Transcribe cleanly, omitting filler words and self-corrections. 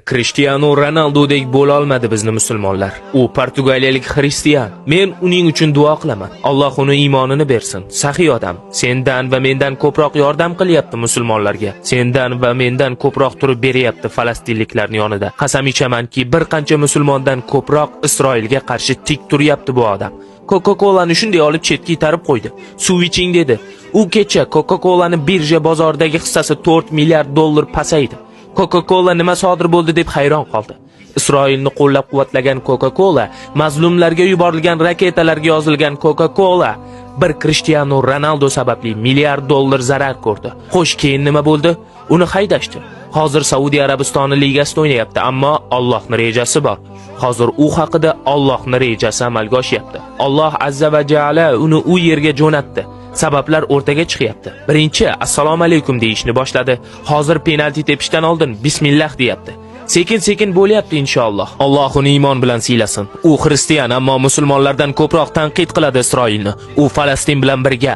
Cristiano Ronaldodek bo'la olmadi bizni musulmonlar. U portugaliyalik xristian. Men uning uchun duo qilaman. Alloh uni iymonini bersin. Saxiy odam. Sendan va mendan ko'proq yordam qilyapti musulmonlarga. Sendan va mendan ko'proq turib beryapti falastinliklarning yonida. Qasam ichamanki, bir qancha musulmondan ko'proq Isroilga qarshi tik turyapti bu odam. Coca-Cola'ni shunday olib chetga itarib qo'ydi. Suv iching dedi. U kecha Coca-Cola'ning birja bozoridagi hissasi 4 milliard dollar pasaydi. Coca-Cola nima sodir bo'ldi deb hayron qoldi. Isroilni qo'llab-quvvatlagan Coca-Cola, mazlumlarga yuborilgan raketalarga yozilgan Coca-Cola bir Cristiano Ronaldo sababli milliard dollar zarar ko'rdi. Xo'sh, keyin nima bo'ldi? Uni haydashdi. Hozir Saudiya Arabistoni ligasida o'ynayapti, ammo Allohning rejasi bor. Hozir u haqida Allohning rejasi amalga oshyapti. Alloh azza va jalla uni u yerga jo'natdi. Sabablar o'rtaga chiqyapti. Birinchi assalomu alaykum deyishni boshladi. Hozir penalti tepishdan oldin bismillah deyapti. Sekin-sekin bo'lyapti inshaalloh. Alloh uni iymon bilan siylasin. U xristian, ammo musulmonlardan ko'proq tanqid qiladi Isroilni. U Falastin bilan birga